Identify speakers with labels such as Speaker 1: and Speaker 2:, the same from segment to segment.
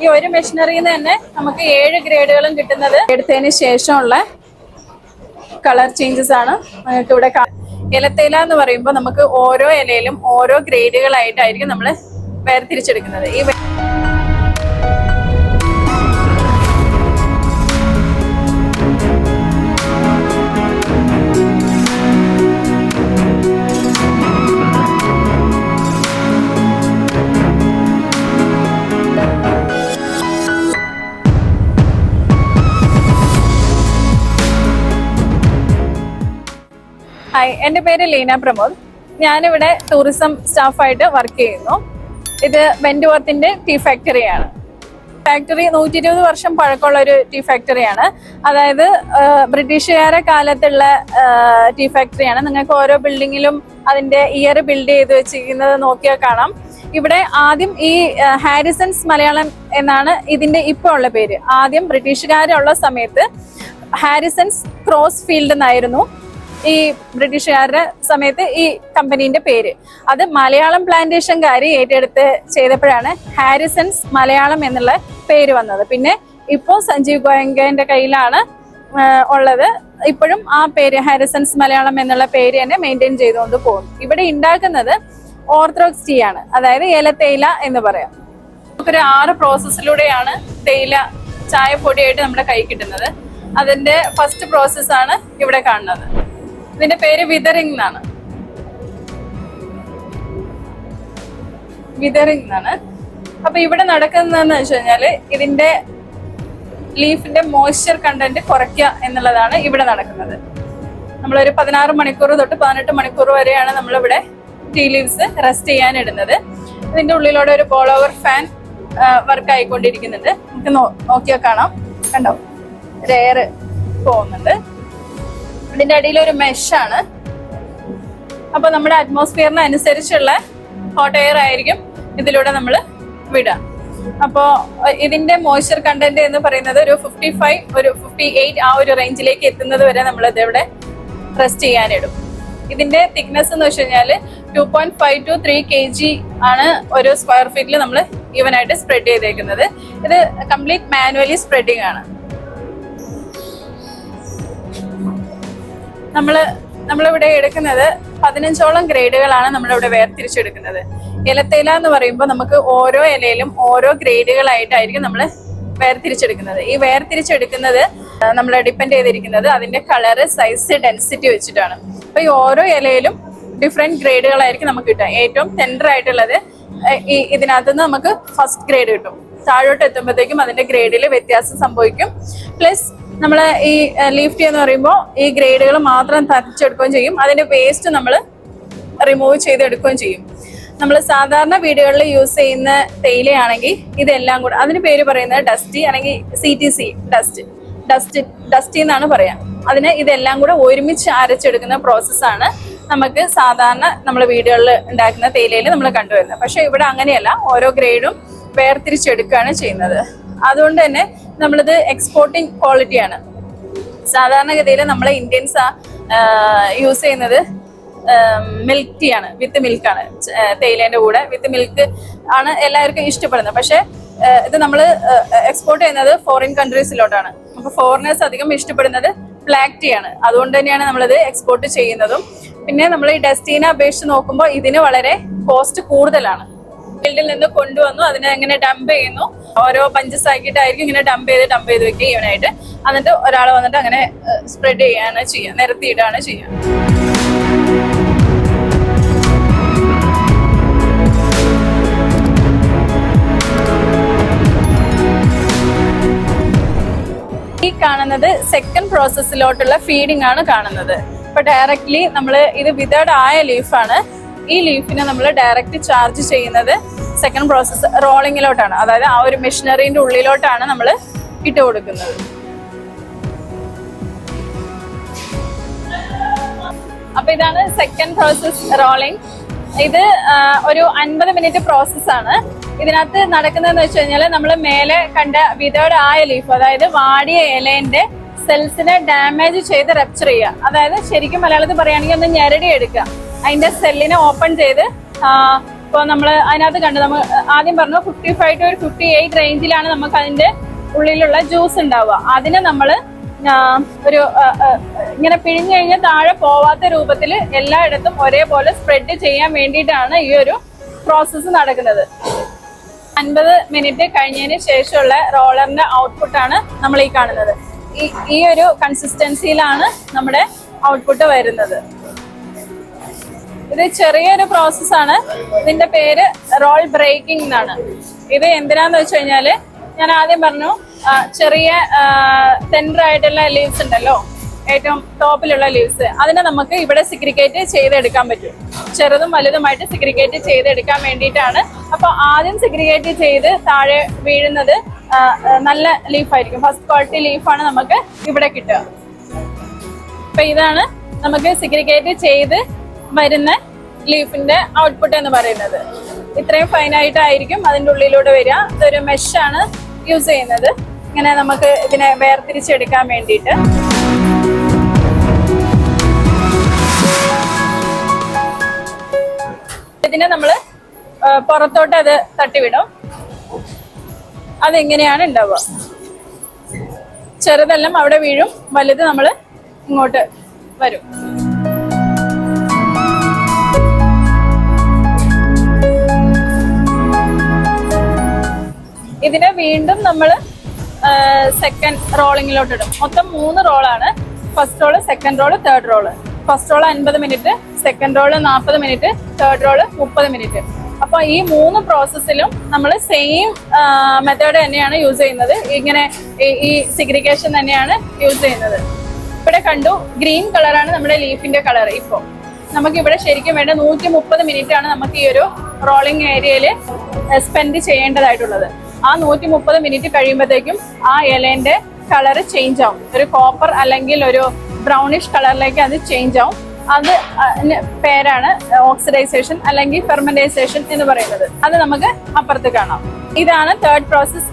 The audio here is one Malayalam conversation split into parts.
Speaker 1: ഈ ഒരു മെഷീനറിയിൽ നിന്ന് തന്നെ നമുക്ക് 7 ഗ്രേഡുകളും കിട്ടുന്നത് എടുത്തതിന് ശേഷമുള്ള കളർ ചേഞ്ചസ് ആണ് നിങ്ങൾക്ക് ഇവിടെ. ഇലത്തേല എന്ന് പറയുമ്പോൾ നമുക്ക് ഓരോ ഇലയിലും ഓരോ ഗ്രേഡുകളായിട്ടായിരിക്കും നമ്മൾ വേർതിരിച്ചെടുക്കുന്നത്. ഈ ഹായ്, എൻ്റെ പേര് ലീന പ്രമോദ്. ഞാനിവിടെ ടൂറിസം സ്റ്റാഫായിട്ട് വർക്ക് ചെയ്യുന്നു. ഇത് വെന്റുവർത്തിന്റെ ടീ ഫാക്ടറിയാണ്. ഫാക്ടറി 120 വർഷം പഴക്കമുള്ള ഒരു ടീ ഫാക്ടറിയാണ്. അതായത് ബ്രിട്ടീഷുകാരെ കാലത്തുള്ള ടീ ഫാക്ടറിയാണ്. നിങ്ങൾക്ക് ഓരോ ബിൽഡിങ്ങിലും അതിന്റെ ഇയർ ബിൽഡ് ചെയ്ത് വെച്ചിരിക്കുന്നത് നോക്കിയാൽ കാണാം. ഇവിടെ ആദ്യം ഈ ഹാരിസൺസ് മലയാളം എന്നാണ് ഇതിന്റെ ഇപ്പോൾ ഉള്ള പേര്. ആദ്യം ബ്രിട്ടീഷുകാരുള്ള സമയത്ത് ഹാരിസൺസ് ക്രോസ് ഫീൽഡ് എന്നായിരുന്നു ഈ ബ്രിട്ടീഷുകാരുടെ സമയത്ത് ഈ കമ്പനീന്റെ പേര്. അത് മലയാളം പ്ലാന്റേഷൻകാര് ഏറ്റെടുത്ത് ചെയ്തപ്പോഴാണ് ഹാരിസൺസ് മലയാളം എന്നുള്ള പേര് വന്നത്. പിന്നെ ഇപ്പോൾ സഞ്ജീവ് ഗോയങ്കന്റെ കയ്യിലാണ് ഉള്ളത്. ഇപ്പോഴും ആ പേര് ഹാരിസൺസ് മലയാളം എന്നുള്ള പേര് തന്നെ മെയിൻറ്റെയിൻ ചെയ്തുകൊണ്ട് പോകും. ഇവിടെ ഉണ്ടാക്കുന്നത് ഓർത്തഡോക്സ് ടീ ആണ്, അതായത് ഏലത്തേയില എന്ന് പറയാം. നമുക്കൊരു 6 പ്രോസസ്സിലൂടെയാണ് തേയില ചായപ്പൊടിയായിട്ട് നമ്മുടെ കൈ കിട്ടുന്നത്. അതിന്റെ ഫസ്റ്റ് പ്രോസസ്സാണ് ഇവിടെ കാണുന്നത്. ഇതിന്റെ പേര് വിതറിംഗ് എന്നാണ്. വിതറിംഗ് എന്നാണ്. അപ്പൊ ഇവിടെ നടക്കുന്നതെന്ന് വെച്ച് കഴിഞ്ഞാല് ഇതിന്റെ ലീഫിന്റെ മോയ്സ്ചർ കണ്ടന്റ് കുറയ്ക്കുക എന്നുള്ളതാണ് ഇവിടെ നടക്കുന്നത്. നമ്മളൊരു 16 മണിക്കൂർ തൊട്ട് 18 മണിക്കൂർ വരെയാണ് നമ്മളിവിടെ ടീ ലീവ്സ് റെസ്റ്റ് ചെയ്യാൻ ഇടുന്നത്. ഇതിന്റെ ഉള്ളിലൂടെ ഒരു ബോൾ ഓവർ ഫാൻ വർക്ക് ആയിക്കൊണ്ടിരിക്കുന്നുണ്ട്. നമുക്ക് നോക്കിയാൽ കാണാം, കണ്ടോ, ഒരു എയർ പോകുന്നുണ്ട്. ഇതിന്റെ അടിയിൽ ഒരു മെഷാണ്. അപ്പൊ നമ്മുടെ അറ്റ്മോസ്ഫിയറിന് അനുസരിച്ചുള്ള ഹോട്ട് എയർ ആയിരിക്കും ഇതിലൂടെ നമ്മൾ വിടുക. അപ്പോ ഇതിന്റെ മോയ്സ്ചർ കണ്ടന്റ് എന്ന് പറയുന്നത് ഒരു 55, ഒരു 58 ആ ഒരു റേഞ്ചിലേക്ക് എത്തുന്നത് വരെ നമ്മൾ ഇതിവിടെ റെസ്റ്റ് ചെയ്യാനിടും. ഇതിന്റെ തിക്നെസ് എന്ന് വെച്ച് കഴിഞ്ഞാൽ 2.5 to 3 kg ആണ് ഒരു സ്ക്വയർ ഫീറ്റിൽ നമ്മൾ ഈവനായിട്ട് സ്പ്രെഡ് ചെയ്തേക്കുന്നത്. ഇത് കംപ്ലീറ്റ് മാനുവലി സ്പ്രെഡിങ് ആണ്. നമ്മളിവിടെ എടുക്കുന്നത് 15ഓളം ഗ്രേഡുകളാണ് നമ്മളിവിടെ വേർതിരിച്ചെടുക്കുന്നത്. ഇലത്തേല എന്ന് പറയുമ്പോൾ നമുക്ക് ഓരോ ഇലയിലും ഓരോ ഗ്രേഡുകളായിട്ടായിരിക്കും നമ്മൾ വേർതിരിച്ചെടുക്കുന്നത്. ഈ വേർതിരിച്ചെടുക്കുന്നത് നമ്മൾ ഡിപ്പെൻഡ് ചെയ്തിരിക്കുന്നത് അതിന്റെ കളറ്, സൈസ്, ഡെൻസിറ്റി വെച്ചിട്ടാണ്. അപ്പൊ ഈ ഓരോ ഇലയിലും ഡിഫറെന്റ് ഗ്രേഡുകളായിരിക്കും നമുക്ക് കിട്ടുക. ഏറ്റവും ടെൻഡർ ആയിട്ടുള്ളത് ഇതിനകത്ത് നിന്ന് നമുക്ക് ഫസ്റ്റ് ഗ്രേഡ് കിട്ടും. താഴോട്ട് എത്തുമ്പോഴത്തേക്കും അതിന്റെ ഗ്രേഡിൽ വ്യത്യാസം സംഭവിക്കും. പ്ലസ് നമ്മൾ ഈ ലീഫ് ടീ എന്ന് പറയുമ്പോൾ ഈ ഗ്രേഡുകൾ മാത്രം തരച്ചെടുക്കുകയും ചെയ്യും. അതിന്റെ വേസ്റ്റ് നമ്മൾ റിമൂവ് ചെയ്തെടുക്കുകയും ചെയ്യും. നമ്മൾ സാധാരണ വീടുകളിൽ യൂസ് ചെയ്യുന്ന തേയിലയാണെങ്കിൽ ഇതെല്ലാം കൂടെ അതിന് പേര് പറയുന്നത് ഡസ്റ്റി അല്ലെങ്കിൽ CTC, ഡസ്റ്റി എന്നാണ് പറയാം. അതിന് ഇതെല്ലാം കൂടെ ഒരുമിച്ച് അരച്ചെടുക്കുന്ന പ്രോസസ്സാണ് നമുക്ക് സാധാരണ നമ്മൾ വീടുകളിൽ ഉണ്ടാക്കുന്ന തേയിലയിൽ നമ്മൾ കണ്ടുവരുന്നത്. പക്ഷെ ഇവിടെ അങ്ങനെയല്ല, ഓരോ ഗ്രേഡും വേർതിരിച്ചെടുക്കുകയാണ് ചെയ്യുന്നത്. അതുകൊണ്ട് തന്നെ നമ്മളിത് എക്സ്പോർട്ടിങ് ക്വാളിറ്റിയാണ്. സാധാരണഗതിയിൽ നമ്മളെ ഇന്ത്യൻസ് യൂസ് ചെയ്യുന്നത് മിൽക്ക് ടീ ആണ്, വിത്ത് മിൽക്കാണ്. തേയിലേന്റെ കൂടെ വിത്ത് മിൽക്ക് ആണ് എല്ലാവർക്കും ഇഷ്ടപ്പെടുന്നത്. പക്ഷെ ഇത് നമ്മൾ എക്സ്പോർട്ട് ചെയ്യുന്നത് ഫോറിൻ കൺട്രീസിലോട്ടാണ്. അപ്പൊ ഫോറിനേഴ്സ് അധികം ഇഷ്ടപ്പെടുന്നത് ബ്ലാക്ക് ടീ ആണ്. അതുകൊണ്ട് തന്നെയാണ് നമ്മളിത് എക്സ്പോർട്ട് ചെയ്യുന്നതും. പിന്നെ നമ്മൾ ഈ ഡസ്റ്റീനെ അപേക്ഷിച്ച് നോക്കുമ്പോൾ ഇതിന് വളരെ കോസ്റ്റ് കൂടുതലാണ്. ഫീൽഡിൽ നിന്ന് കൊണ്ടുവന്നു അതിനെ എങ്ങനെ ഡംപ് ചെയ്യുന്നു, ഓരോ പഞ്ചസ് ആക്കിയിട്ടായിരിക്കും ഇങ്ങനെ ഡംപ് ചെയ്ത് വെക്കുക ഈവനായിട്ട്. എന്നിട്ട് ഒരാൾ വന്നിട്ട് അങ്ങനെ സ്പ്രെഡ് ചെയ്യാണ് ചെയ്യുക, നിരത്തിയിടാണ് ചെയ്യുക. ഈ കാണുന്നത് സെക്കൻഡ് പ്രോസസ്സിലോട്ടുള്ള ഫീഡിംഗ് ആണ് കാണുന്നത്. ഇപ്പൊ ഡയറക്ട്ലി നമ്മൾ ഇത് വിതേർഡ് ആയ ലീഫാണ്. ഈ ലീഫിനെ നമ്മൾ ഡയറക്റ്റ് ചാർജ് ചെയ്യുന്നത് സെക്കൻഡ് പ്രോസസ്സ് റോളിങ്ങിലോട്ടാണ്. അതായത് ആ ഒരു മെഷീനറിന്റെ ഉള്ളിലോട്ടാണ് നമ്മൾ ഇട്ട് കൊടുക്കുന്നത്. അപ്പൊ ഇതാണ് സെക്കൻഡ് പ്രോസസ് റോളിംഗ്. ഇത് ഒരു 50 മിനിറ്റ് പ്രോസസ്സാണ്. ഇതിനകത്ത് നടക്കുന്നതെന്ന് വെച്ച് കഴിഞ്ഞാൽ നമ്മൾ മേലെ കണ്ട വിതേർഡ് ആയ ലീഫ്, അതായത് വാടിയ ഇലേന്റെ സെൽസിനെ ഡാമേജ് ചെയ്ത് റപ്ചർ ചെയ്യുക. അതായത് ശരിക്കും മലയാളത്തിൽ പറയുകയാണെങ്കിൽ ഒന്ന് ഞെരടി എടുക്കുക. അതിന്റെ സെല്ലിനെ ഓപ്പൺ ചെയ്ത് ഇപ്പോൾ നമ്മൾ അതിനകത്ത് കണ്ടു, നമ്മൾ ആദ്യം പറഞ്ഞു 55 to 58 റേഞ്ചിലാണ് നമുക്ക് അതിന്റെ ഉള്ളിലുള്ള ജ്യൂസ് ഉണ്ടാവുക. അതിനെ നമ്മൾ ഒരു ഇങ്ങനെ പിഴിഞ്ഞു കഴിഞ്ഞാൽ താഴെ പോവാത്ത രൂപത്തിൽ എല്ലായിടത്തും ഒരേപോലെ സ്പ്രെഡ് ചെയ്യാൻ വേണ്ടിയിട്ടാണ് ഈ ഒരു പ്രോസസ്സ് നടക്കുന്നത്. 50 മിനിറ്റ് കഴിഞ്ഞതിന് ശേഷമുള്ള റോളറിന്റെ ഔട്ട്പുട്ടാണ് നമ്മൾ ഈ കാണുന്നത്. ഈ ഒരു കൺസിസ്റ്റൻസിയിലാണ് നമ്മുടെ ഔട്ട്പുട്ട് വരുന്നത്. ഇത് ചെറിയൊരു പ്രോസസ്സാണ്. ഇതിന്റെ പേര് റോൾ ബ്രേക്കിംഗ് എന്നാണ്. ഇത് എന്തിനാന്ന് വെച്ച് കഴിഞ്ഞാല് ഞാൻ ആദ്യം പറഞ്ഞു, ചെറിയ സെന്റർ ആയിട്ടുള്ള ലീവ്സ് ഉണ്ടല്ലോ, ഏറ്റവും ടോപ്പിലുള്ള ലീവ്സ്, അതിനെ നമുക്ക് ഇവിടെ സിഗ്രിഗേറ്റ് ചെയ്തെടുക്കാൻ പറ്റും. ചെറുതും വലുതുമായിട്ട് സിഗ്രിഗേറ്റ് ചെയ്തെടുക്കാൻ വേണ്ടിയിട്ടാണ്. അപ്പൊ ആദ്യം സിഗ്രിഗേറ്റ് ചെയ്ത് താഴെ വീഴുന്നത് നല്ല ലീഫായിരിക്കും. ഫസ്റ്റ് ക്വാളിറ്റി ലീഫാണ് നമുക്ക് ഇവിടെ കിട്ടുക. അപ്പൊ ഇതാണ് നമുക്ക് സിഗ്രിഗേറ്റ് ചെയ്ത് വരുന്ന ലീഫിന്റെ ഔട്ട്പുട്ട് എന്ന് പറയുന്നത്. ഇത്രയും ഫൈനായിട്ടായിരിക്കും അതിൻ്റെ ഉള്ളിലൂടെ വരിക. ഇതൊരു മെഷാണ് യൂസ് ചെയ്യുന്നത് ഇങ്ങനെ നമുക്ക് ഇതിനെ വേർതിരിച്ചെടുക്കാൻ വേണ്ടിയിട്ട്. ഇതിനെ നമ്മൾ പുറത്തോട്ട് അത് തട്ടിവിടും. അതെങ്ങനെയാണ് ഉണ്ടാവുക, ചെറുതെല്ലാം അവിടെ വീഴും, വലുത് നമ്മൾ ഇങ്ങോട്ട് വരും. ഇതിനെ വീണ്ടും നമ്മൾ സെക്കൻഡ് റോളിങ്ങിലോട്ട് ഇടും. മൊത്തം 3 റോളാണ്. First roll, second roll, third roll. First roll 50 minute, second roll 40 minute, third roll 30 minute. അപ്പൊ ഈ 3 പ്രോസസ്സിലും നമ്മൾ സെയിം മെത്തേഡ് തന്നെയാണ് യൂസ് ചെയ്യുന്നത്. ഇങ്ങനെ ഈ സിഗ്രിഗേഷൻ തന്നെയാണ് യൂസ് ചെയ്യുന്നത്. ഇവിടെ കണ്ടു, ഗ്രീൻ കളറാണ് നമ്മുടെ ലീഫിന്റെ കളർ. ഇപ്പോൾ നമുക്ക് ഇവിടെ ശരിക്കും വേണ്ട 130 മിനിറ്റ് ആണ് നമുക്ക് ഈ ഒരു റോളിംഗ് ഏരിയയിൽ സ്പെൻഡ് ചെയ്യേണ്ടതായിട്ടുള്ളത്. ആ 130 മിനിറ്റ് കഴിയുമ്പോഴത്തേക്കും ആ ഇലേന്റെ കളർ ചേഞ്ച് ആവും. ഒരു കോപ്പർ അല്ലെങ്കിൽ ഒരു ബ്രൗണിഷ് കളറിലേക്ക് അത് ചേഞ്ച് ആവും. അത് പേരാണ് ഓക്സിഡൈസേഷൻ അല്ലെങ്കിൽ ഫെർമെന്റൈസേഷൻ എന്ന് പറയുന്നത്. അത് നമുക്ക് അപ്പുറത്ത് കാണാം. ഇതാണ് തേർഡ് പ്രോസസ്.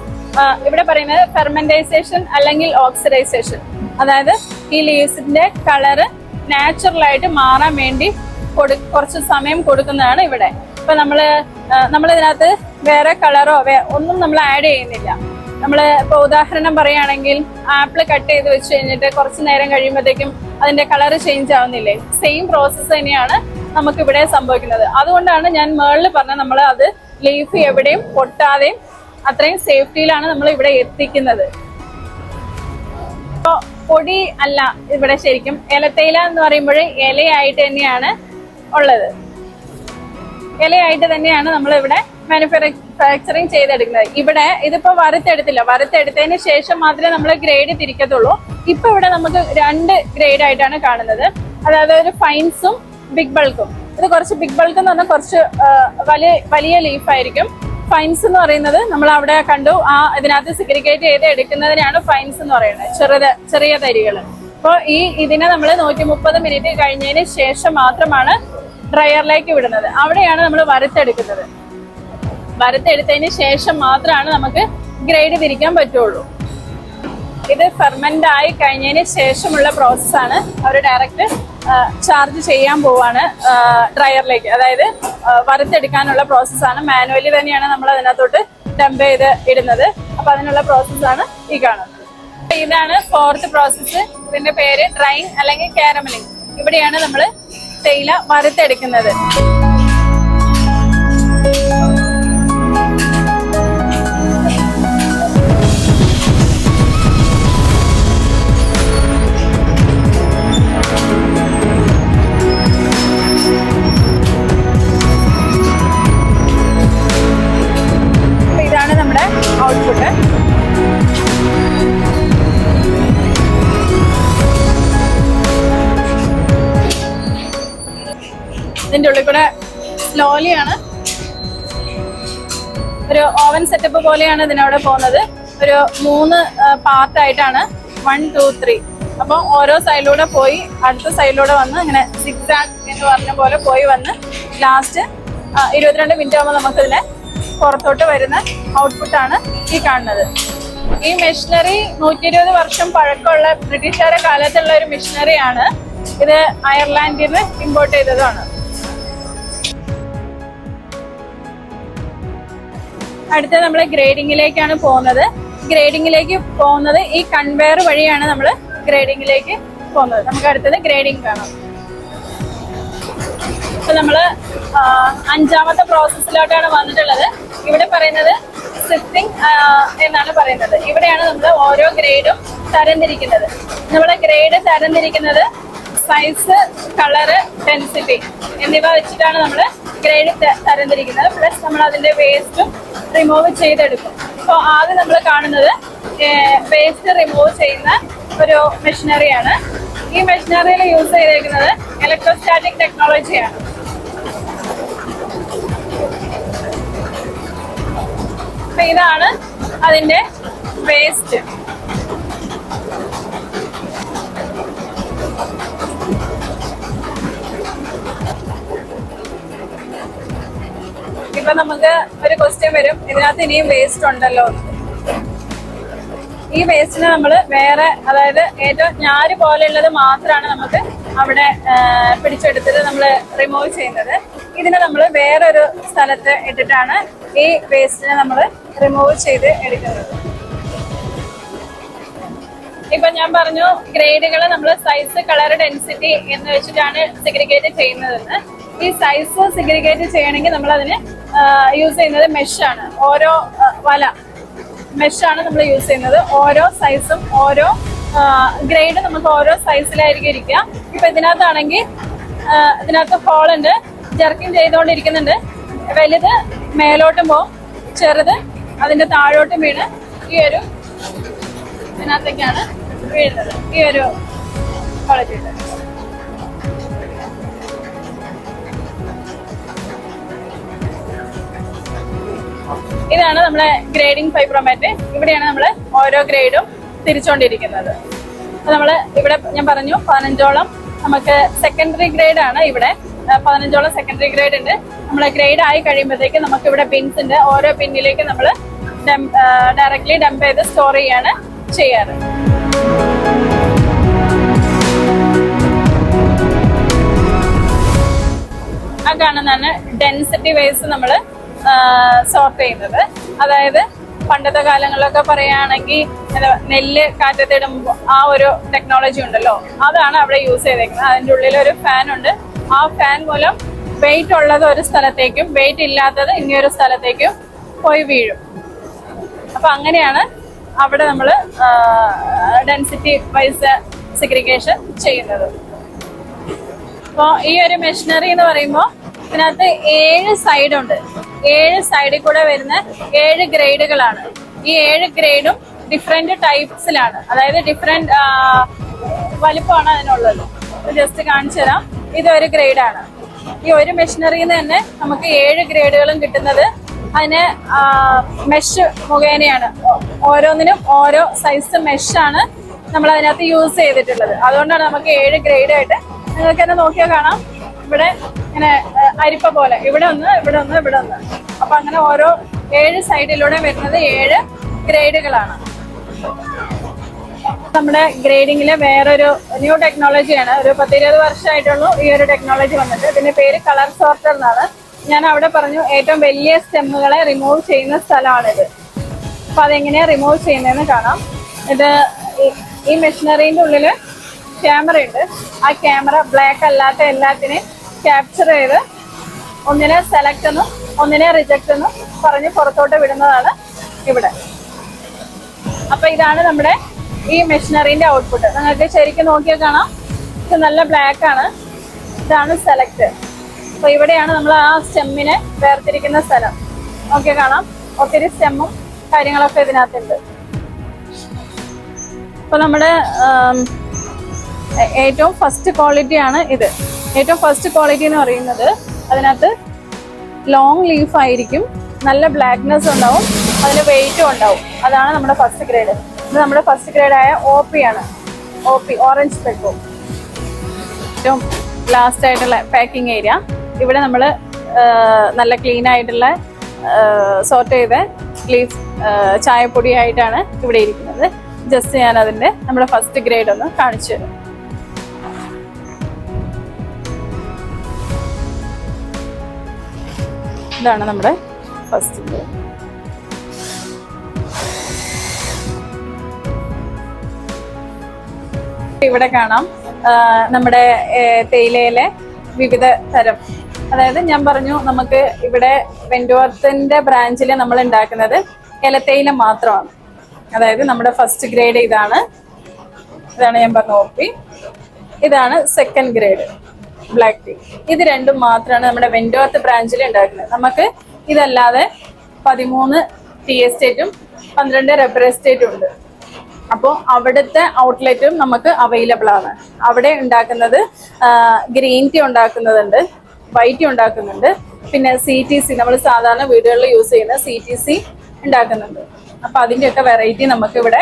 Speaker 1: ഇവിടെ പറയുന്നത് ഫെർമെന്റൈസേഷൻ അല്ലെങ്കിൽ ഓക്സിഡൈസേഷൻ. അതായത് ഈ ലീവ്സിന്റെ കളറ് നാച്ചുറൽ ആയിട്ട് മാറാൻ വേണ്ടി കുറച്ച് സമയം കൊടുക്കുന്നതാണ് ഇവിടെ. ഇപ്പൊ നമ്മളിതിനകത്ത് വേറെ കളറോ ഒന്നും നമ്മൾ ആഡ് ചെയ്യുന്നില്ല. നമ്മൾ ഇപ്പൊ ഉദാഹരണം പറയുകയാണെങ്കിൽ ആപ്പിൾ കട്ട് ചെയ്ത് വെച്ച് കഴിഞ്ഞിട്ട് കുറച്ച് നേരം കഴിയുമ്പോഴത്തേക്കും അതിന്റെ കളർ ചേഞ്ച് ആവുന്നില്ലേ? സെയിം പ്രോസസ്സ് തന്നെയാണ് നമുക്ക് ഇവിടെ സംഭവിക്കുന്നത്. അതുകൊണ്ടാണ് ഞാൻ മേളിൽ പറഞ്ഞത്, നമ്മൾ അത് ലീഫ് എവിടെയും പൊട്ടാതെയും അത്രയും സേഫ്റ്റിയിലാണ് നമ്മൾ ഇവിടെ എത്തിക്കുന്നത്. ഇപ്പൊ പൊടി അല്ല ഇവിടെ, ശരിക്കും ഇലത്തേയില എന്ന് പറയുമ്പോൾ ഇലയായിട്ട് തന്നെയാണ് ഉള്ളത്. ഇലയായിട്ട് തന്നെയാണ് നമ്മൾ ഇവിടെ മാനുഫാക്ചറിങ് ചെയ്തെടുക്കുന്നത്. ഇവിടെ ഇതിപ്പോ വറുത്തെടുത്തില്ല, വറുത്തെടുത്തതിന് ശേഷം മാത്രമേ നമ്മൾ ഗ്രേഡ് തിരിക്കത്തുള്ളൂ. ഇപ്പൊ ഇവിടെ നമുക്ക് 2 ഗ്രേഡ് ആയിട്ടാണ് കാണുന്നത്. അതായത് ഒരു ഫൈൻസും ബിഗ് ബൾക്കും. ഇത് കുറച്ച് ബിഗ് ബൾക്ക് എന്ന് പറഞ്ഞാൽ കുറച്ച് വലിയ ലീഫായിരിക്കും. ഫൈൻസ് എന്ന് പറയുന്നത് നമ്മൾ അവിടെ കണ്ടു, ഇതിനകത്ത് സിഗ്രിഗേറ്റ് ചെയ്ത് എടുക്കുന്നതിനാണ് ഫൈൻസ് എന്ന് പറയുന്നത്, ചെറിയ തരികൾ. അപ്പോൾ ഇതിനെ നമ്മൾ 130 മിനിറ്റ് കഴിഞ്ഞതിന് ശേഷം മാത്രമാണ് ഡ്രയറിലേക്ക് വിടുന്നത്. അവിടെയാണ് നമ്മൾ വറുത്തെടുക്കുന്നത്. വറുത്തെടുത്തതിന് ശേഷം മാത്രമാണ് നമുക്ക് ഗ്രേഡ് തിരിക്കാൻ പറ്റുള്ളൂ. ഇത് ഫെർമെന്റ് ആയി കഴിഞ്ഞതിന് ശേഷമുള്ള പ്രോസസ്സാണ്. അവർ ഡയറക്റ്റ് ചാർജ് ചെയ്യാൻ പോവാണ് ഡ്രയറിലേക്ക്. അതായത് വറുത്തെടുക്കാനുള്ള പ്രോസസ്സാണ്. മാനുവലി തന്നെയാണ് നമ്മൾ അതിനകത്തോട്ട് ഡംപ് ചെയ്ത് ഇടുന്നത്. അപ്പൊ അതിനുള്ള പ്രോസസ്സാണ് ഈ കാണുന്നത്. ഇതാണ് 4th പ്രോസസ്സ്. ഇതിന്റെ പേര് ഡ്രൈയിങ് അല്ലെങ്കിൽ കാരമലിംഗ്. ഇവിടെയാണ് നമ്മൾ തേയില വറുത്തെടുക്കുന്നത്. ഇതാണ് നമ്മുടെ ഔട്ട്പുട്ട്. ഇതിന്റെ ഉള്ളിൽ കൂടെ സ്ലോലിയാണ്, ഒരു ഓവൻ സെറ്റപ്പ് പോലെയാണ് ഇതിനവിടെ പോകുന്നത്. ഒരു 3 പാർട്ടായിട്ടാണ്, 1, 2, 3. അപ്പോൾ ഓരോ സൈഡിലൂടെ പോയി അടുത്ത സൈഡിലൂടെ വന്ന് ഇങ്ങനെ സിഗ്സാഗ് എന്ന് പറഞ്ഞ പോലെ പോയി വന്ന് ലാസ്റ്റ് 22 മിനിറ്റ് ആകുമ്പോൾ നമുക്കിതിനെ പുറത്തോട്ട് വരുന്ന ഔട്ട്പുട്ടാണ് ഈ കാണുന്നത്. ഈ മെഷീനറി 120 വർഷം പഴക്കമുള്ള ബ്രിട്ടീഷുകാരുടെ കാലത്തുള്ള ഒരു മെഷീനറിയാണ്. ഇത് അയർലാൻഡിൽ നിന്ന് ഇമ്പോർട്ട് ചെയ്തതാണ്. അടുത്ത നമ്മൾ ഗ്രേഡിങ്ങിലേക്കാണ് പോകുന്നത്. ഗ്രേഡിങ്ങിലേക്ക് പോകുന്നത് ഈ കൺവെയർ വഴിയാണ് നമ്മൾ ഗ്രേഡിങ്ങിലേക്ക് പോകുന്നത്. നമുക്ക് അടുത്തത് ഗ്രേഡിങ് കാണാം. ഇപ്പൊ നമ്മള് 5ാമത്തെ പ്രോസസ്സിലോട്ടാണ് വന്നിട്ടുള്ളത്. ഇവിടെ പറയുന്നത് സിഫ്റ്റിംഗ് എന്നാണ് പറയുന്നത്. ഇവിടെയാണ് നമ്മൾ ഓരോ ഗ്രേഡും തരംതിരിക്കുന്നത്. നമ്മുടെ ഗ്രേഡ് തരംതിരിക്കുന്നത് സൈസ്, കളറ്, ഡെൻസിറ്റി എന്നിവ വെച്ചിട്ടാണ് നമ്മൾ ഗ്രേഡ് തരംതിരിക്കുന്നത്. പ്ലസ് നമ്മൾ അതിന്റെ വേസ്റ്റും റിമൂവ് ചെയ്തെടുക്കും. അപ്പോൾ ആദ്യം നമ്മൾ കാണുന്നത് വേസ്റ്റ് റിമൂവ് ചെയ്യുന്ന ഒരു മെഷീനറിയാണ്. ഈ മെഷീനറിയിൽ യൂസ് ചെയ്തിരിക്കുന്നത് ഇലക്ട്രോസ്റ്റാറ്റിക് ടെക്നോളജിയാണ്. അപ്പൊ ഇതാണ് അതിന്റെ വേസ്റ്റ്. ഇപ്പൊ നമുക്ക് ഒരു ക്വസ്റ്റ്യൻ വരും, ഇതിനകത്ത് ഇനിയും വേസ്റ്റ് ഉണ്ടല്ലോ. ഈ വേസ്റ്റിനെ നമ്മൾ വേറെ, അതായത് ഏറ്റവും ഞാര് പോലെയുള്ളത് മാത്രമാണ് നമുക്ക് അവിടെ പിടിച്ചെടുത്തിട്ട് നമ്മൾ റിമൂവ് ചെയ്യുന്നത്. ഇതിനെ നമ്മൾ വേറൊരു സ്ഥലത്ത് ഇട്ടിട്ടാണ് ഈ വേസ്റ്റിനെ നമ്മൾ റിമൂവ് ചെയ്ത് എടുക്കുന്നത്. ഇപ്പൊ ഞാൻ പറഞ്ഞു ഗ്രേഡുകൾ നമ്മൾ സൈസ്, കളർ, ഡെൻസിറ്റി എന്ന് വെച്ചിട്ടാണ് സിഗ്രിഗേറ്റ് ചെയ്യുന്നതെന്ന്. ഈ സൈസ് സിഗ്രിഗേറ്റ് ചെയ്യണമെങ്കിൽ നമ്മൾ അതിന് യൂസ് ചെയ്യുന്നത് മെഷാണ്. ഓരോ വല മെഷാണ് നമ്മൾ യൂസ് ചെയ്യുന്നത്. ഓരോ സൈസും ഓരോ ഗ്രേഡ് നമുക്ക് ഓരോ സൈസിലായിരിക്കും ഇരിക്കുക. ഇപ്പൊ ഇതിനകത്താണെങ്കിൽ ഇതിനകത്ത് ഹോളുണ്ട്, ജർക്കിങ് ചെയ്തുകൊണ്ടിരിക്കുന്നുണ്ട്. വലുത് മേലോട്ടും പോകും, ചെറുത് അതിന്റെ താഴോട്ടും വീണ് ഈ ഒരു ഇതിനകത്തേക്കാണ് വീഴുന്നത്. ഈ ഒരു ക്വാളിറ്റിയുടെ ഇതാണ് നമ്മളെ ഗ്രേഡിംഗ് ഫൈബ്രോമാറ്റ്. ഇവിടെയാണ് നമ്മൾ ഓരോ ഗ്രേഡും തിരിച്ചുകൊണ്ടിരിക്കുന്നത്. നമ്മള് ഇവിടെ ഞാൻ പറഞ്ഞു 15ഓളം നമുക്ക് സെക്കൻഡറി ഗ്രേഡ് ആണ്. ഇവിടെ 15ഓളം സെക്കൻഡറി ഗ്രേഡ് ഉണ്ട്. നമ്മളെ ഗ്രേഡ് ആയി കഴിയുമ്പോഴത്തേക്ക് നമുക്ക് ഇവിടെ പിൻസ് ഉണ്ട്. ഓരോ പിന്നിലേക്ക് നമ്മൾ ഡയറക്ട്ലി ഡംപ് ചെയ്ത് സ്റ്റോർ ചെയ്യാണ് ചെയ്യാറ്. ആ കാണുന്നതാണ് ഡെൻസിറ്റി വൈസ് നമ്മൾ സോർട്ട് ചെയ്യുന്നത്. അതായത് പണ്ടത്തെ കാലങ്ങളിലൊക്കെ പറയുകയാണെങ്കിൽ നെല്ല് കാറ്റത്തിടുമ്പോൾ ആ ഒരു ടെക്നോളജി ഉണ്ടല്ലോ, അതാണ് അവിടെ യൂസ് ചെയ്തേക്കുന്നത്. അതിൻ്റെ ഉള്ളിൽ ഒരു ഫാൻ ഉണ്ട്. ആ ഫാൻ മൂലം വെയിറ്റ് ഉള്ളത് ഒരു സ്ഥലത്തേക്കും വെയിറ്റ് ഇല്ലാത്തത് ഇനിയൊരു സ്ഥലത്തേക്കും പോയി വീഴും. അപ്പൊ അങ്ങനെയാണ് അവിടെ നമ്മൾ ഡെൻസിറ്റി വൈസ് സിഗ്രിഗേഷൻ ചെയ്യുന്നത്. അപ്പോൾ ഈ ഒരു മെഷീനറി എന്ന് പറയുമ്പോൾ ഇതിനകത്ത് 7 സൈഡ് ഉണ്ട്. 7 സൈഡിൽ കൂടെ വരുന്ന 7 ഗ്രേഡുകളാണ്. ഈ 7 ഗ്രേഡും ഡിഫറെന്റ് ടൈപ്സിലാണ്, അതായത് ഡിഫറെന്റ് വലിപ്പമാണ് അതിനുള്ളത്. ജസ്റ്റ് കാണിച്ചു തരാം. ഇതൊരു ഗ്രേഡാണ്. ഈ ഒരു മെഷീനറിയിൽ നിന്ന് തന്നെ നമുക്ക് 7 ഗ്രേഡുകളും കിട്ടുന്നത് അതിന് മെഷ് മുഖേനയാണ്. ഓരോന്നിനും ഓരോ സൈസ് മെഷാണ് നമ്മൾ അതിനകത്ത് യൂസ് ചെയ്തിട്ടുള്ളത്. അതുകൊണ്ടാണ് നമുക്ക് 7 ഗ്രേഡായിട്ട് നിങ്ങൾക്ക് തന്നെ നോക്കിയാൽ കാണാം. ഇവിടെ ഇങ്ങനെ അരിപ്പ പോലെ ഇവിടെ ഒന്ന്, ഇവിടെ ഒന്ന്, ഇവിടെ ഒന്ന്. അപ്പൊ അങ്ങനെ ഓരോ 7 സൈഡിലൂടെ വരുന്നത് 7 ഗ്രേഡുകളാണ്. നമ്മുടെ ഗ്രേഡിങ്ങില് വേറൊരു ന്യൂ ടെക്നോളജിയാണ്. ഒരു 10-20 വർഷമായിട്ടുള്ളൂ ഈ ഒരു ടെക്നോളജി വന്നിട്ട്. ഇതിന്റെ പേര് കളർ സോർട്ടർ എന്നാണ്. ഞാൻ അവിടെ പറഞ്ഞു ഏറ്റവും വലിയ സ്റ്റെമ്മുകളെ റിമൂവ് ചെയ്യുന്ന സ്ഥലമാണിത്. അപ്പൊ അതെങ്ങനെയാ റിമൂവ് ചെയ്യുന്നതെന്ന് കാണാം. ഇത് ഈ മെഷീനറിന്റെ ഉള്ളില് ക്യാമറ ഉണ്ട്. ആ ക്യാമറ ബ്ലാക്ക് അല്ലാത്ത എല്ലാത്തിനെയും ക്യാപ്ചർ ചെയ്ത് ഒന്നിനെ സെലക്ട് എന്നും ഒന്നിനെ റിജക്ട് എന്നും പറഞ്ഞ് പുറത്തോട്ട് വിടുന്നതാണ് ഇവിടെ. അപ്പൊ ഇതാണ് നമ്മുടെ ഈ മെഷീനറിന്റെ ഔട്ട്പുട്ട്. നിങ്ങൾക്ക് ശരിക്കും നോക്കിയാൽ കാണാം, ഇത് നല്ല ബ്ലാക്ക് ആണ്. ഇതാണ് സെലക്ട്. അപ്പൊ ഇവിടെയാണ് നമ്മൾ ആ സ്റ്റെമ്മിനെ വേർതിരിക്കുന്ന സ്ഥലം. നോക്കിയാൽ കാണാം, ഒത്തിരി സ്റ്റെമ്മും കാര്യങ്ങളൊക്കെ ഇതിനകത്തുണ്ട്. അപ്പൊ നമ്മുടെ ഏറ്റവും ഫസ്റ്റ് ക്വാളിറ്റി ആണ് ഇത്. ഏറ്റവും ഫസ്റ്റ് ക്വാളിറ്റി എന്ന് പറയുന്നത് അതിനകത്ത് ലോങ് ലീഫ് ആയിരിക്കും, നല്ല ബ്ലാക്ക്നെസ് ഉണ്ടാവും, അതിന് വെയിറ്റും ഉണ്ടാവും. അതാണ് നമ്മുടെ ഫസ്റ്റ് ഗ്രേഡ്. ഇത് നമ്മുടെ ഫസ്റ്റ് ഗ്രേഡായ OP ആണ്. OP, orange pekoe. ഏറ്റവും ലാസ്റ്റ് ആയിട്ടുള്ള പാക്കിംഗ് ഏരിയ. ഇവിടെ നമ്മൾ നല്ല ക്ലീൻ ആയിട്ടുള്ള സോർട്ട് ചെയ്ത ലീഫ് ചായപ്പൊടി ആയിട്ടാണ് ഇവിടെ ഇരിക്കുന്നത്. ജസ്റ്റ് ഞാൻ അതിന്റെ നമ്മുടെ ഫസ്റ്റ് ഗ്രേഡ് ഒന്ന് കാണിച്ചു തരാം. ഇതാണ് നമ്മുടെ ഫസ്റ്റ് ഗ്രേഡ്. ഇവിടെ കാണാം നമ്മുടെ തേയിലയിലെ വിവിധ തരം. അതായത് ഞാൻ പറഞ്ഞു നമുക്ക് ഇവിടെ വെന്റോർത്തിന്റെ ബ്രാഞ്ചിൽ നമ്മൾ ഉണ്ടാക്കുന്നത് ഇലത്തേയില മാത്രമാണ്. അതായത് നമ്മുടെ ഫസ്റ്റ് ഗ്രേഡ് ഇതാണ് ഞാൻ പറഞ്ഞ ഓപ്പി. ഇതാണ് സെക്കൻഡ് ഗ്രേഡ് ബ്ലാക്ക് ടീ. ഇത് രണ്ടും മാത്രമാണ് നമ്മുടെ വെന്റോർത്ത് ബ്രാഞ്ചിൽ ഉണ്ടാക്കുന്നത്. നമുക്ക് ഇതല്ലാതെ 13 ടീ എസ്റ്റേറ്റും 12 റബ്ബർ എസ്റ്റേറ്റും ഉണ്ട്. അപ്പോൾ അവിടുത്തെ ഔട്ട്ലെറ്റും നമുക്ക് അവൈലബിൾ ആണ്. അവിടെ ഉണ്ടാക്കുന്നത് ഗ്രീൻ ടീ ഉണ്ടാക്കുന്നതുണ്ട്, വൈറ്റ് ടീ ഉണ്ടാക്കുന്നുണ്ട്, പിന്നെ CTC നമ്മൾ സാധാരണ വീടുകളിൽ യൂസ് ചെയ്യുന്ന CTC ഉണ്ടാക്കുന്നുണ്ട്. അപ്പം അതിൻ്റെയൊക്കെ വെറൈറ്റി നമുക്ക് ഇവിടെ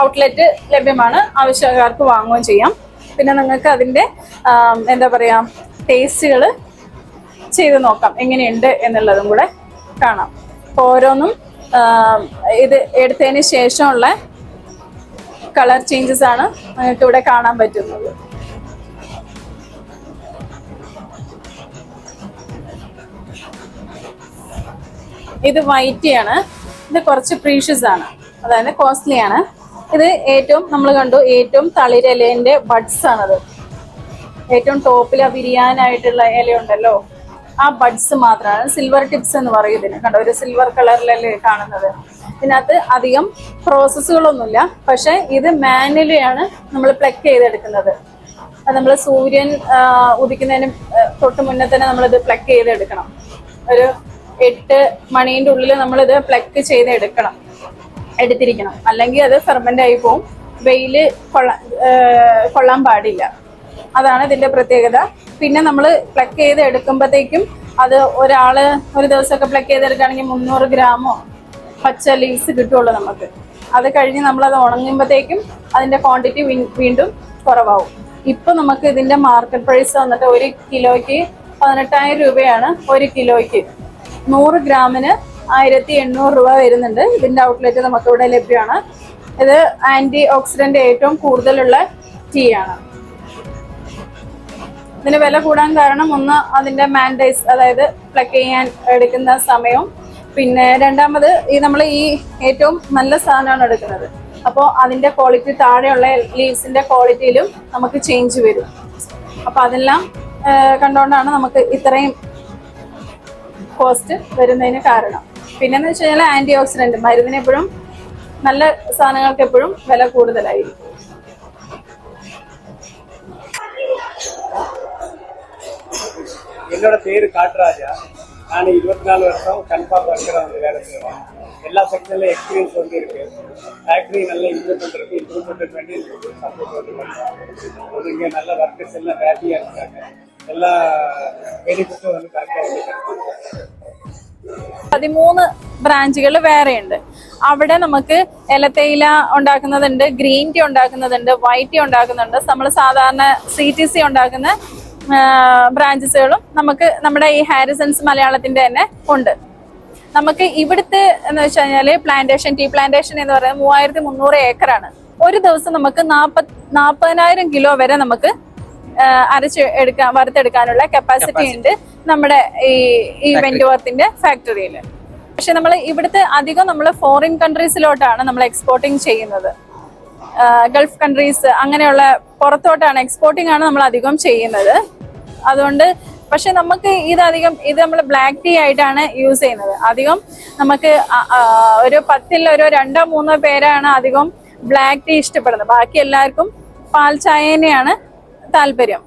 Speaker 1: ഔട്ട്ലെറ്റ് ലഭ്യമാണ്. ആവശ്യക്കാർക്ക് വാങ്ങുകയും ചെയ്യാം. പിന്നെ നിങ്ങൾക്ക് അതിൻ്റെ എന്താ പറയുക ടേസ്റ്റുകൾ ചെയ്ത് നോക്കാം, എങ്ങനെയുണ്ട് എന്നുള്ളതും കൂടെ കാണാം. അപ്പോൾ ഓരോന്നും ഇത് എടുത്തതിന് ശേഷമുള്ള കളർ ചേഞ്ചസ് ആണ് നിങ്ങൾക്ക് ഇവിടെ കാണാൻ പറ്റുന്നത്. ഇത് വൈറ്റ് ടീ ആണ്. ഇത് കുറച്ച് പ്രീഷ്യസ് ആണ്, അതായത് കോസ്റ്റ്ലി ആണ്. ഇത് ഏറ്റവും നമ്മൾ കണ്ടു ഏറ്റവും തളിരിലേന്റെ ബഡ്സ് ആണത്. ഏറ്റവും ടോപ്പിൽ വിരിയാനായിട്ടുള്ള ഇലയുണ്ടല്ലോ, ആ ബഡ്സ് മാത്രമാണ്. സിൽവർ ടിപ്സ് എന്ന് പറയും ഇതിന്. കണ്ടോ, ഒരു സിൽവർ കളറിലല്ലേ കാണുന്നത്. ഇതിനകത്ത് അധികം പ്രോസസ്സുകളൊന്നുമില്ല. പക്ഷെ ഇത് മാനുവലിയാണ് നമ്മൾ പ്ലക്ക് ചെയ്തെടുക്കുന്നത്. അത് നമ്മൾ സൂര്യൻ ഉദിക്കുന്നതിന് തൊട്ട് മുന്നേ തന്നെ നമ്മളിത് പ്ലക്ക് ചെയ്തെടുക്കണം. ഒരു 8 മണീൻ്റെ ഉള്ളിൽ നമ്മളിത് പ്ലക്ക് എടുത്തിരിക്കണം. അല്ലെങ്കിൽ അത് ഫെർമെന്റ് ആയി പോവും. വെയില് കൊള്ളാൻ പാടില്ല. അതാണ് ഇതിന്റെ പ്രത്യേകത. പിന്നെ നമ്മൾ പ്ലക്ക് ചെയ്ത് എടുക്കുമ്പോഴത്തേക്കും അത് ഒരാള് ഒരു ദിവസമൊക്കെ പ്ലക്ക് ചെയ്തെടുക്കുകയാണെങ്കിൽ 300 ഗ്രാമോ പച്ച ലീവ്സ് കിട്ടുള്ളൂ നമുക്ക്. അത് കഴിഞ്ഞ് നമ്മളത് ഉണങ്ങുമ്പോഴത്തേക്കും അതിന്റെ ക്വാണ്ടിറ്റി വീണ്ടും കുറവാകും. ഇപ്പൊ നമുക്ക് ഇതിന്റെ മാർക്കറ്റ് പ്രൈസ് വന്നിട്ട് 1 കിലോയ്ക്ക് 18,000 രൂപയാണ്. 1 കിലോയ്ക്ക് 100 ഗ്രാമിന് 1,800 രൂപ വരുന്നുണ്ട്. ഇതിന്റെ ഔട്ട്ലെറ്റ് നമുക്ക് ഇവിടെ ലഭ്യമാണ്. ഇത് ആന്റി ഓക്സിഡന്റ് ഏറ്റവും കൂടുതലുള്ള ടീ ആണ്. ഇതിന് വില കൂടാൻ കാരണം ഒന്ന് അതിന്റെ മാൻഡേസ്, അതായത് പ്ലക്ക് ചെയ്യാൻ എടുക്കുന്ന സമയവും, പിന്നെ രണ്ടാമത് നമ്മൾ ഈ ഏറ്റവും നല്ല സാധനമാണ് എടുക്കുന്നത്. അപ്പോൾ അതിന്റെ ക്വാളിറ്റി താഴെയുള്ള ലീവ്സിന്റെ ക്വാളിറ്റിയിലും നമുക്ക് ചേഞ്ച് വരും. അപ്പൊ അതെല്ലാം കണ്ടുകൊണ്ടാണ് നമുക്ക് ഇത്രയും കോസ്റ്റ് വരുന്നതിന് കാരണം. പിന്നെന്ന് വെച്ച് കഴിഞ്ഞാൽ ആന്റി ഓക്സിഡന്റ് മരുന്നിന് എപ്പോഴും നല്ല സാധനങ്ങൾക്ക് എപ്പോഴും വില കൂടുതലായിരിക്കും.
Speaker 2: என்னோட பேரு காட்டுராஜா. நான் 24 வருஷம் கன்ஃபார்ம் ஒர்க்கராக வந்து வேலை செய்வேன். எல்லா செக்ஷன்லையும் எக்ஸ்பீரியன்ஸ் வந்து இருக்கு. ஃபேக்ட்ரி நல்ல இம்ப்ரூவ்மெண்ட் வேண்டி சப்போர்ட் வந்து பண்ணுறாங்க. இங்கே நல்ல ஒர்க்கர்ஸ் எல்லாம் ஹாப்பியாக இருக்காங்க. എല്ലാ ബെനിഫിറ്റും வந்து കറക്റ്റാக வந்து
Speaker 1: 13 ബ്രാഞ്ചുകൾ വേറെയുണ്ട്. അവിടെ നമുക്ക് ഇലത്തേയില ഉണ്ടാക്കുന്നതുണ്ട്, ഗ്രീൻ ടീ ഉണ്ടാക്കുന്നതുണ്ട്, വൈറ്റ് ടീ ഉണ്ടാക്കുന്നുണ്ട്. നമ്മൾ സാധാരണ CTC ഉണ്ടാക്കുന്ന ബ്രാഞ്ചസുകളും നമുക്ക് നമ്മുടെ ഈ ഹാരിസൺസ് മലയാളത്തിന്റെ തന്നെ ഉണ്ട്. നമുക്ക് ഇവിടുത്തെ എന്ന് വെച്ച് കഴിഞ്ഞാല് ടീ പ്ലാന്റേഷൻ എന്ന് പറയുന്നത് 3300 ഏക്കറാണ്. ഒരു ദിവസം നമുക്ക് 40,000 കിലോ വരെ നമുക്ക് വറുത്തെടുക്കാനുള്ള കപ്പാസിറ്റി ഉണ്ട് നമ്മുടെ ഈ വെന്റോർത്തിന്റെ ഫാക്ടറിയിൽ. പക്ഷെ നമ്മൾ ഇവിടുത്തെ അധികം നമ്മൾ ഫോറിൻ കൺട്രീസിലോട്ടാണ് നമ്മൾ എക്സ്പോർട്ടിങ് ചെയ്യുന്നത്. ഗൾഫ് കൺട്രീസ് അങ്ങനെയുള്ള പുറത്തോട്ടാണ് എക്സ്പോർട്ടിംഗ് ആണ് നമ്മൾ അധികം ചെയ്യുന്നത്. അതുകൊണ്ട് പക്ഷെ നമുക്ക് ഇത് നമ്മൾ ബ്ലാക്ക് ടീ ആയിട്ടാണ് യൂസ് ചെയ്യുന്നത്. അധികം നമുക്ക് ഒരു 10ൽ ഒരു 2-3 പേരാണ് അധികം ബ്ലാക്ക് ടീ ഇഷ്ടപ്പെടുന്നത്. ബാക്കി എല്ലാവർക്കും പാൽ ചായനെയാണ് താല്പര്യം.